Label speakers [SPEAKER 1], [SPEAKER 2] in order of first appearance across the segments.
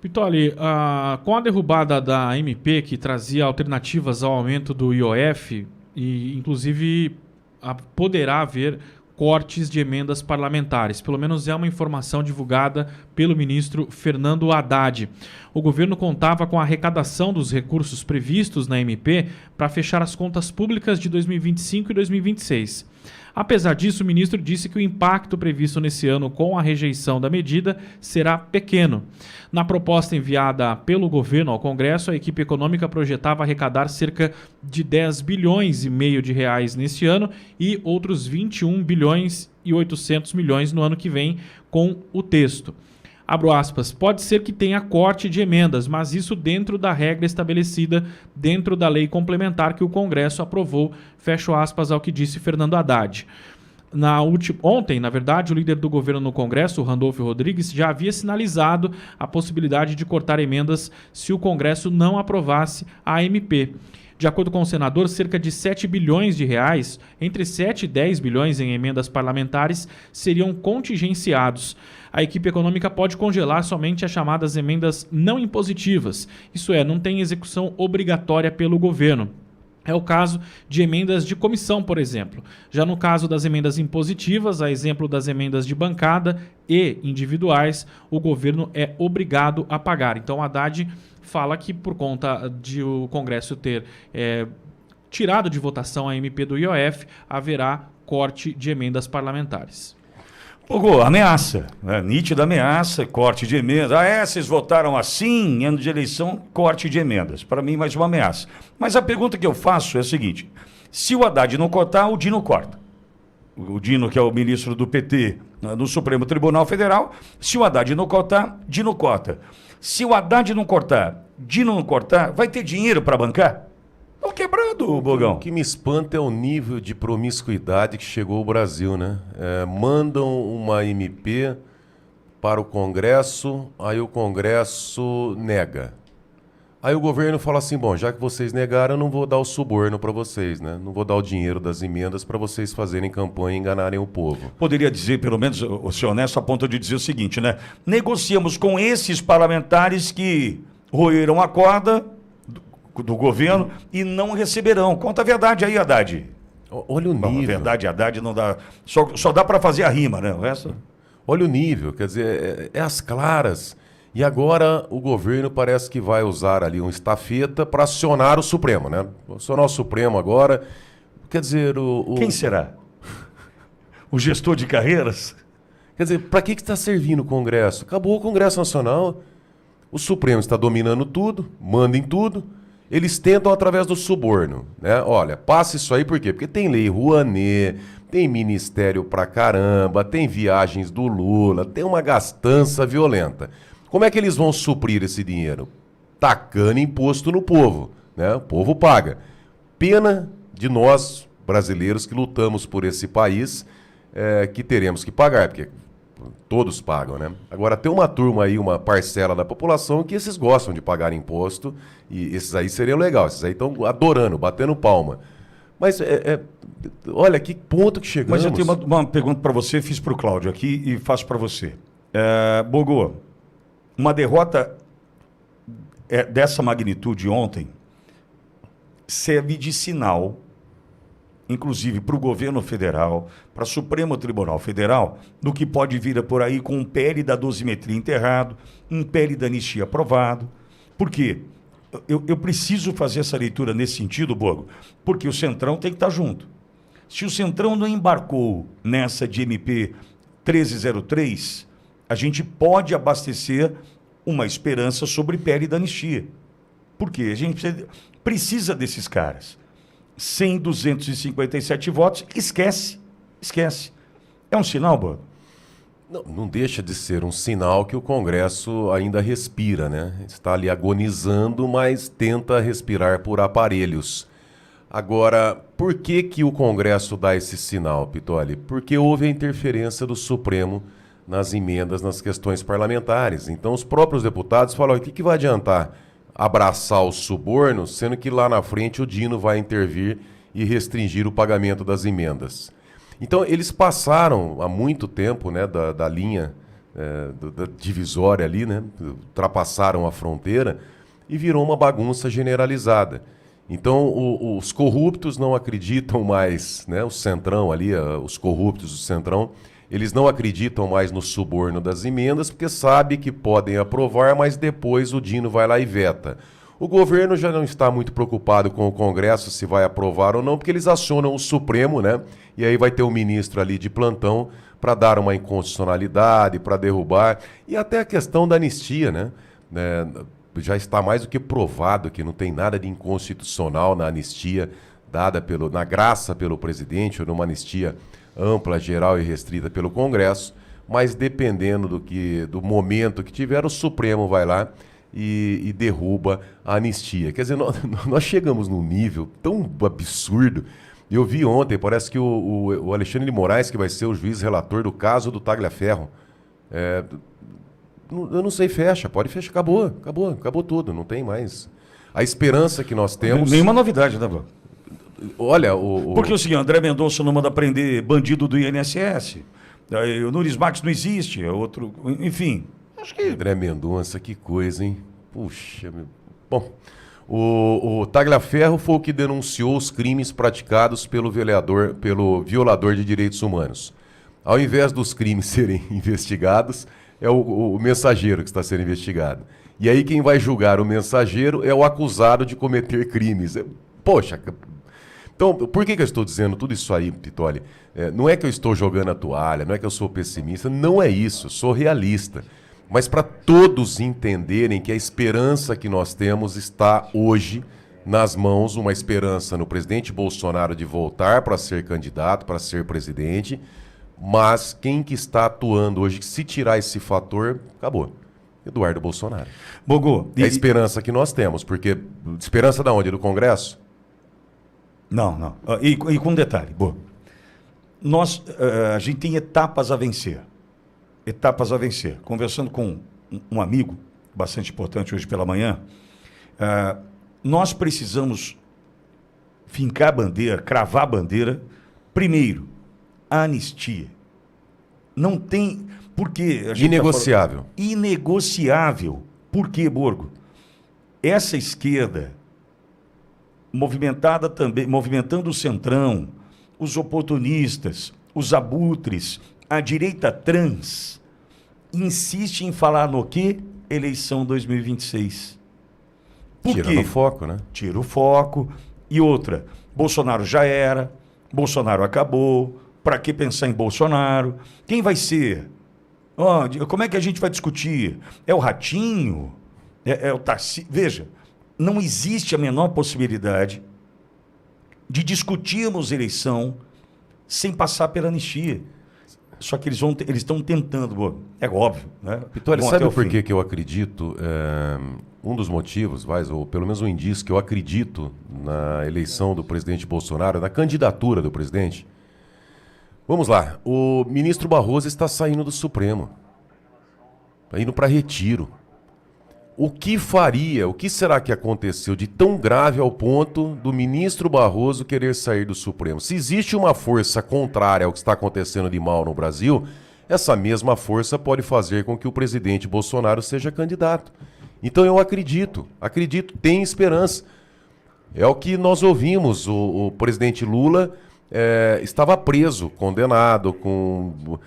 [SPEAKER 1] Pitoli, com a derrubada da MP, que trazia alternativas ao aumento do IOF, e inclusive poderá haver cortes de emendas parlamentares. Pelo menos é uma informação divulgada pelo ministro Fernando Haddad. O governo contava com a arrecadação dos recursos previstos na MP para fechar as contas públicas de 2025 e 2026. Apesar disso, o ministro disse que o impacto previsto nesse ano com a rejeição da medida será pequeno. Na proposta enviada pelo governo ao Congresso, a equipe econômica projetava arrecadar cerca de 10 bilhões e meio de reais neste ano e outros 21 bilhões e 800 milhões no ano que vem com o texto. Abro aspas, pode ser que tenha corte de emendas, mas isso dentro da regra estabelecida dentro da lei complementar que o Congresso aprovou, fecho aspas ao que disse Fernando Haddad. Ontem, na verdade, o líder do governo no Congresso, Randolfo Rodrigues, já havia sinalizado a possibilidade de cortar emendas se o Congresso não aprovasse a MP. De acordo com o senador, cerca de 7 bilhões de reais, entre 7 e 10 bilhões em emendas parlamentares, seriam contingenciados. A equipe econômica pode congelar somente as chamadas emendas não impositivas, isso é, não tem execução obrigatória pelo governo. É o caso de emendas de comissão, por exemplo. Já no caso das emendas impositivas, a exemplo das emendas de bancada e individuais, o governo é obrigado a pagar. Então, Haddad fala que por conta de o Congresso ter tirado de votação a MP do IOF, haverá corte de emendas parlamentares.
[SPEAKER 2] Pô, ameaça, né? Nítida ameaça, corte de emendas. Vocês votaram assim, ano de eleição, corte de emendas. Para mim, mais uma ameaça. Mas a pergunta que eu faço é a seguinte: se o Haddad não cortar, o Dino corta. O Dino, que é o ministro do PT no Supremo Tribunal Federal, se o Haddad não cortar, Dino corta. Se o Haddad não cortar, Dino não cortar, vai ter dinheiro para bancar? Estão quebrando, Bogão.
[SPEAKER 3] O que me espanta é o nível de promiscuidade que chegou ao Brasil, né? Mandam uma MP para o Congresso, aí o Congresso nega. Aí o governo fala assim, bom, já que vocês negaram, eu não vou dar o suborno para vocês, né? Não vou dar o dinheiro das emendas para vocês fazerem campanha e enganarem o povo.
[SPEAKER 2] Poderia dizer, pelo menos, o senhor honesto, a ponto de dizer o seguinte, né? Negociamos com esses parlamentares que roeram a corda do governo e não receberão. Conta a verdade aí, Haddad.
[SPEAKER 3] Olha o nível.
[SPEAKER 2] Bom, a verdade, Haddad, não dá. Só dá para fazer a rima, né? O resto...
[SPEAKER 3] Olha o nível, quer dizer, é as claras. E agora o governo parece que vai usar ali um estafeta para acionar o Supremo, né? Acionar o Supremo agora. Quer dizer,
[SPEAKER 2] Quem será? O gestor de carreiras?
[SPEAKER 3] Quer dizer, para que está servindo o Congresso? Acabou o Congresso Nacional. O Supremo está dominando tudo, manda em tudo. Eles tentam através do suborno, né? Olha, passa isso aí por quê? Porque tem lei Rouanet, tem ministério pra caramba, tem viagens do Lula, tem uma gastança violenta. Como é que eles vão suprir esse dinheiro? Tacando imposto no povo, né? O povo paga. Pena de nós, brasileiros, que lutamos por esse país, que teremos que pagar, porque todos pagam, né? Agora tem uma turma aí, uma parcela da população que esses gostam de pagar imposto e esses aí seriam legais, esses aí estão adorando, batendo palma. Mas olha que ponto que chegamos.
[SPEAKER 2] Mas eu tenho uma pergunta para você, fiz para o Cláudio aqui e faço para você. Bogô, uma derrota dessa magnitude ontem serve de sinal, inclusive para o governo federal, para o Supremo Tribunal Federal, do que pode vir por aí com um PL da dosimetria enterrado, um PL da anistia aprovado. Por quê? Eu preciso fazer essa leitura nesse sentido, Bogo, porque o Centrão tem que estar junto. Se o Centrão não embarcou nessa de MP 1303, a gente pode abastecer uma esperança sobre PL da anistia. Por quê? A gente precisa desses caras. Sem 257 votos, esquece. É um sinal, Bogo?
[SPEAKER 3] Não deixa de ser um sinal que o Congresso ainda respira, né? Está ali agonizando, mas tenta respirar por aparelhos. Agora, por que o Congresso dá esse sinal, Pitoli? Porque houve a interferência do Supremo nas emendas, nas questões parlamentares. Então, os próprios deputados falam, o que vai adiantar abraçar o suborno, sendo que lá na frente o Dino vai intervir e restringir o pagamento das emendas? Então, eles passaram há muito tempo, né, da linha da divisória ali, né? Ultrapassaram a fronteira e virou uma bagunça generalizada. Então, os corruptos não acreditam mais, né? O Centrão ali, os corruptos do Centrão, eles não acreditam mais no suborno das emendas, porque sabem que podem aprovar, mas depois o Dino vai lá e veta. O governo já não está muito preocupado com o Congresso se vai aprovar ou não, porque eles acionam o Supremo, né? E aí vai ter um ministro ali de plantão para dar uma inconstitucionalidade, para derrubar. E até a questão da anistia, né? Já está mais do que provado que não tem nada de inconstitucional na anistia dada na graça pelo presidente, ou numa anistia ampla, geral e restrita pelo Congresso, mas dependendo do momento que tiver, o Supremo vai lá e derruba a anistia. Quer dizer, nós chegamos num nível tão absurdo. Eu vi ontem, parece que o Alexandre de Moraes, que vai ser o juiz relator do caso do Tagliaferro, eu não sei, pode fechar, acabou tudo, não tem mais. A esperança que nós temos...
[SPEAKER 2] Nenhuma novidade, né, Bruno?
[SPEAKER 3] Olha,
[SPEAKER 2] Porque o seguinte, André Mendonça não manda prender bandido do INSS, o Nunes Marques não existe, é outro... Enfim, acho que...
[SPEAKER 3] André Mendonça, que coisa, hein? Puxa, meu... Bom, o Tagliaferro foi o que denunciou os crimes praticados pelo violador de direitos humanos. Ao invés dos crimes serem investigados, é o mensageiro que está sendo investigado. E aí quem vai julgar o mensageiro é o acusado de cometer crimes. Poxa, então por que eu estou dizendo tudo isso aí, Pitoli? Não é que eu estou jogando a toalha, não é que eu sou pessimista, não é isso, eu sou realista. Mas para todos entenderem que a esperança que nós temos está hoje nas mãos, uma esperança no presidente Bolsonaro de voltar para ser candidato, para ser presidente, mas quem que está atuando hoje, se tirar esse fator, acabou. Eduardo Bolsonaro.
[SPEAKER 2] Bogo,
[SPEAKER 3] É a esperança que nós temos, porque esperança da onde? Do Congresso?
[SPEAKER 2] Não. E com um detalhe, a gente tem etapas a vencer. Conversando com um amigo, bastante importante hoje pela manhã, nós precisamos fincar a bandeira, cravar a bandeira, primeiro, a anistia. Não tem... Por quê?
[SPEAKER 3] Inegociável.
[SPEAKER 2] Inegociável. Por quê, Borgo? Essa esquerda, movimentando o centrão, os oportunistas, os abutres, a direita trans, insiste em falar no quê? Eleição 2026. Por quê?
[SPEAKER 3] Tira o foco, né?
[SPEAKER 2] Tira o foco. E outra, Bolsonaro já era, Bolsonaro acabou, para que pensar em Bolsonaro? Quem vai ser? Como é que a gente vai discutir? É o Ratinho? É o Tarcísio? Veja, não existe a menor possibilidade de discutirmos eleição sem passar pela anistia. Só que eles estão tentando, é óbvio. Né?
[SPEAKER 3] Pitoli, sabe por que eu acredito? Um dos motivos, ou pelo menos um indício que eu acredito na eleição do presidente Bolsonaro, na candidatura do presidente. Vamos lá, o ministro Barroso está saindo do Supremo, está indo para retiro. O que será que aconteceu de tão grave ao ponto do ministro Barroso querer sair do Supremo? Se existe uma força contrária ao que está acontecendo de mal no Brasil, essa mesma força pode fazer com que o presidente Bolsonaro seja candidato. Então eu acredito, tem esperança. É o que nós ouvimos, o presidente Lula estava preso, condenado, com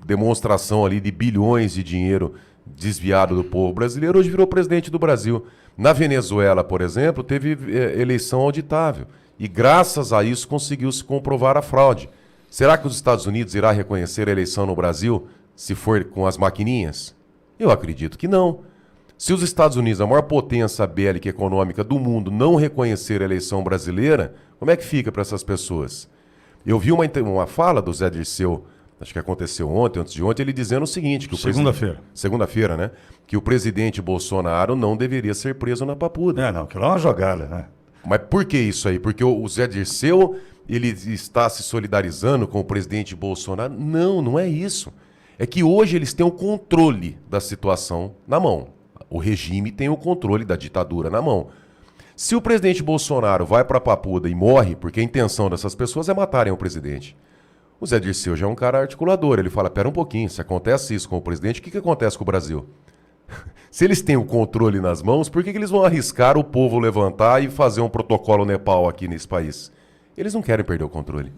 [SPEAKER 3] demonstração ali de bilhões de dinheiro desviado do povo brasileiro, hoje virou presidente do Brasil. Na Venezuela, por exemplo, teve eleição auditável. E graças a isso conseguiu se comprovar a fraude. Será que os Estados Unidos irá reconhecer a eleição no Brasil se for com as maquininhas? Eu acredito que não. Se os Estados Unidos, a maior potência bélica e econômica do mundo, não reconhecer a eleição brasileira, como é que fica para essas pessoas? Eu vi uma fala do Zé Dirceu, acho que aconteceu ontem, antes de ontem, ele dizendo o seguinte... Segunda-feira, né? Que o presidente Bolsonaro não deveria ser preso na Papuda.
[SPEAKER 2] Não, aquilo é uma jogada, né?
[SPEAKER 3] Mas por que isso aí? Porque o Zé Dirceu, ele está se solidarizando com o presidente Bolsonaro? Não, não é isso. É que hoje eles têm o controle da situação na mão. O regime tem o controle da ditadura na mão. Se o presidente Bolsonaro vai para a Papuda e morre, porque a intenção dessas pessoas é matarem o presidente, O Zé Dirceu já é um cara articulador. Ele fala, pera um pouquinho, se acontece isso com o presidente, o que acontece com o Brasil? Se eles têm o controle nas mãos, por que eles vão arriscar o povo levantar e fazer um protocolo Nepal aqui nesse país? Eles não querem perder o controle.